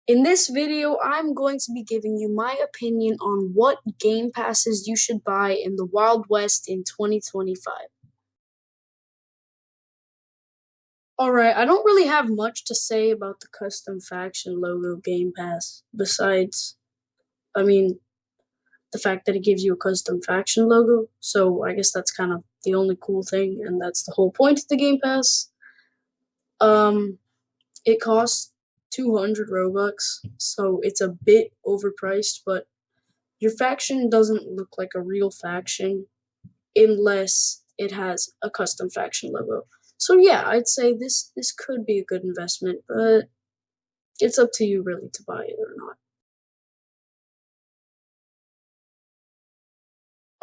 In this video, I'm going to be giving you my opinion on what game passes you should buy in the Wild West in 2025. Alright, I don't really have much to say about the custom faction logo game pass, besides, the fact that it gives you a custom faction logo, so I guess that's kind of the only cool thing, and that's the whole point of the game pass. It costs 200 Robux, so it's a bit overpriced, but your faction doesn't look like a real faction unless it has a custom faction logo. So yeah, I'd say this could be a good investment, but it's up to you really to buy it or not.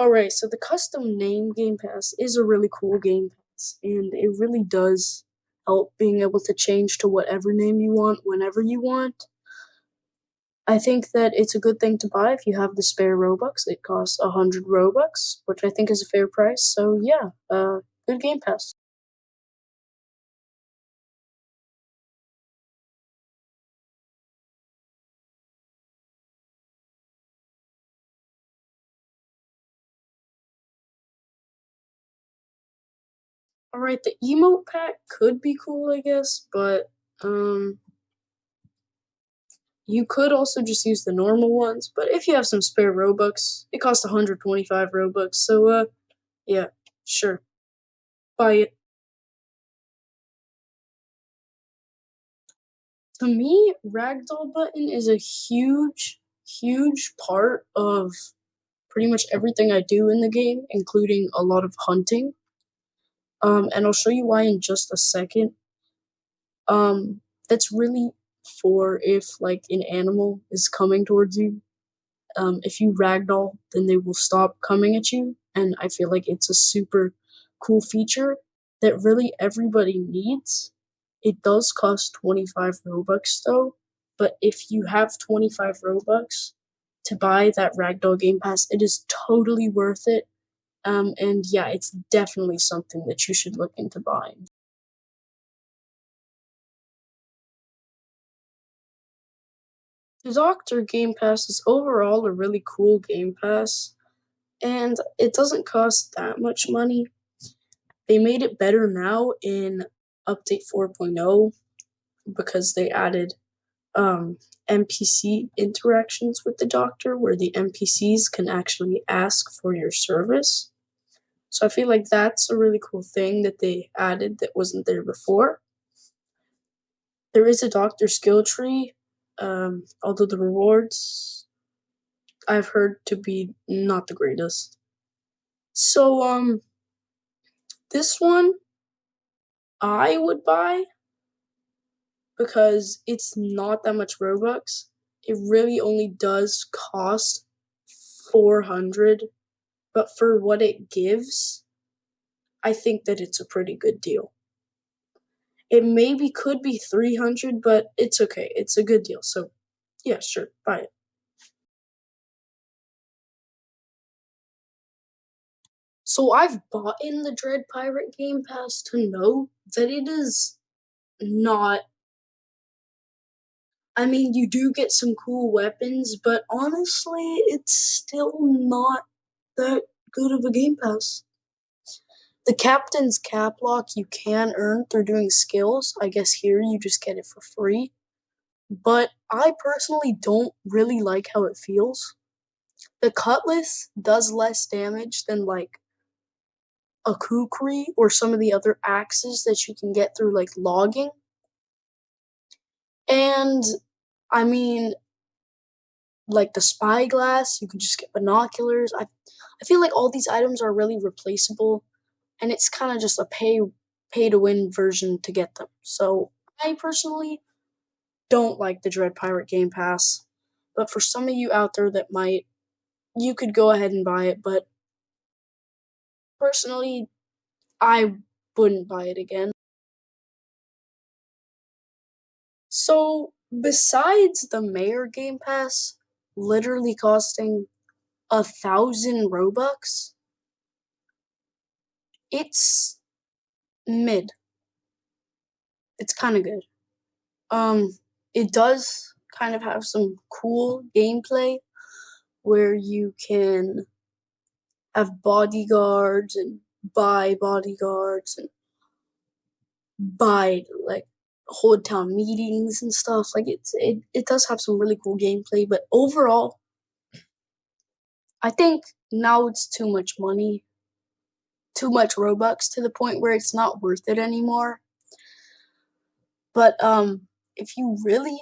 Alright, so the custom name game pass is a really cool game pass, and it really does help being able to change to whatever name you want whenever you want. I think that it's a good thing to buy if you have the spare Robux. It costs 100 Robux, which I think is a fair price. So yeah, good game pass. Alright, the Emote Pack could be cool, I guess, but you could also just use the normal ones. But if you have some spare Robux, it costs 125 Robux. So yeah, sure, buy it. To me, Ragdoll button is a huge part of pretty much everything I do in the game, including a lot of hunting. And I'll show you why in just a second. That's really for if like an animal is coming towards you. If you ragdoll, then they will stop coming at you, and I feel like it's a super cool feature that really everybody needs. It does cost 25 Robux though, but if you have 25 Robux to buy that Ragdoll Game Pass, it is totally worth it. And yeah, it's definitely something that you should look into buying. The Doctor Game Pass is overall a really cool Game Pass, and it doesn't cost that much money. They made it better now in Update 4.0 because they added NPC interactions with the Doctor where the NPCs can actually ask for your service. So I feel like that's a really cool thing that they added that wasn't there before. There is a Doctor skill tree, although the rewards I've heard to be not the greatest. So this one I would buy because it's not that much Robux. It really only does cost 400, but for what it gives, I think that it's a pretty good deal. It maybe could be 300, but it's okay. It's a good deal. So, yeah, sure, buy it. So I've bought in the Dread Pirate Game Pass to know that it is not. I mean, you do get some cool weapons, but honestly, it's still not that good of a Game Pass. The Captain's Cap Lock you can earn through doing skills. I guess here you just get it for free. But I personally don't really like how it feels. The Cutlass does less damage than like a Kukri or some of the other axes that you can get through like logging. And I mean, like the spyglass, you can just get binoculars. I feel like all these items are really replaceable, and it's kind of just a pay to win version to get them. So I personally don't like the Dread Pirate Game Pass, but for some of you out there that might, you could go ahead and buy it. But personally, I wouldn't buy it again. So besides the Mayor Game Pass, literally costing 1,000 Robux, it's mid. It's kind of good. It does kind of have some cool gameplay where you can have bodyguards and buy bodyguards and buy like hold town meetings and stuff. Like it does have some really cool gameplay, but overall, I think now it's too much money, too much Robux to the point where it's not worth it anymore. But if you really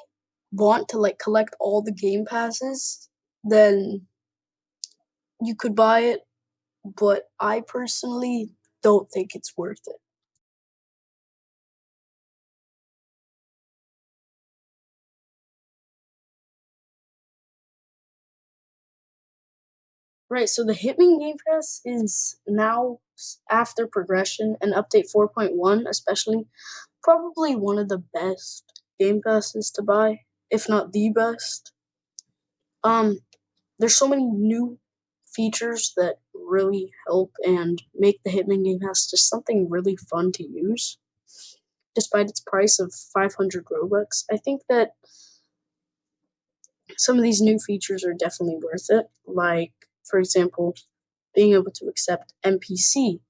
want to like collect all the game passes, then you could buy it, but I personally don't think it's worth it. Right, so the Hitman Game Pass is now, after progression and update 4.1 especially, probably one of the best Game Passes to buy, if not the best. There's so many new features that really help and make the Hitman Game Pass just something really fun to use. Despite its price of 500 Robux, I think that some of these new features are definitely worth it. Like, for example, being able to accept NPC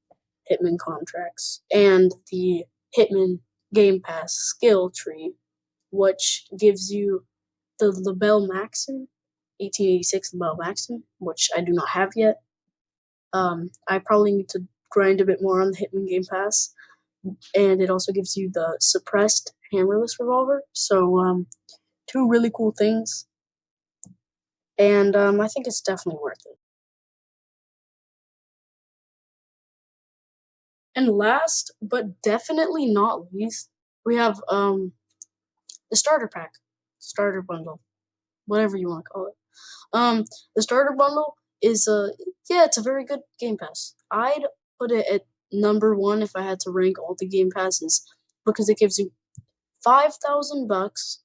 Hitman contracts and the Hitman Game Pass skill tree, which gives you the Label Maxim, 1886 Label Maxim, which I do not have yet. I probably need to grind a bit more on the Hitman Game Pass, and it also gives you the suppressed hammerless revolver. So, two really cool things, and I think it's definitely worth it. And last, but definitely not least, we have the starter pack, starter bundle, whatever you want to call it. The starter bundle is yeah, it's a very good Game Pass. I'd put it at number one if I had to rank all the Game Passes because it gives you $5,000.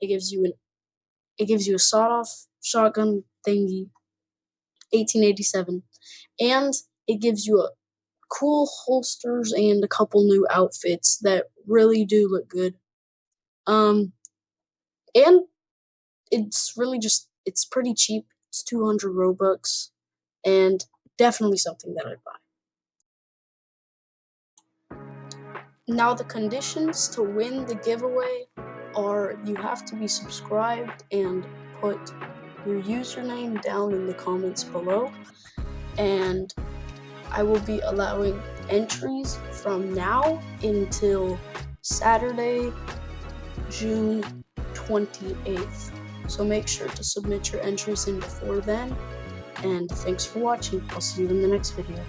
It gives you a sawed-off shotgun thingy, 1887, and it gives you a cool holsters and a couple new outfits that really do look good. And it's really just, it's pretty cheap. It's 200 Robux, and definitely something that I'd buy. Now, the conditions to win the giveaway are you have to be subscribed and put your username down in the comments below, and I will be allowing entries from now until Saturday, June 28th. So make sure to submit your entries in before then, and thanks for watching. I'll see you in the next video.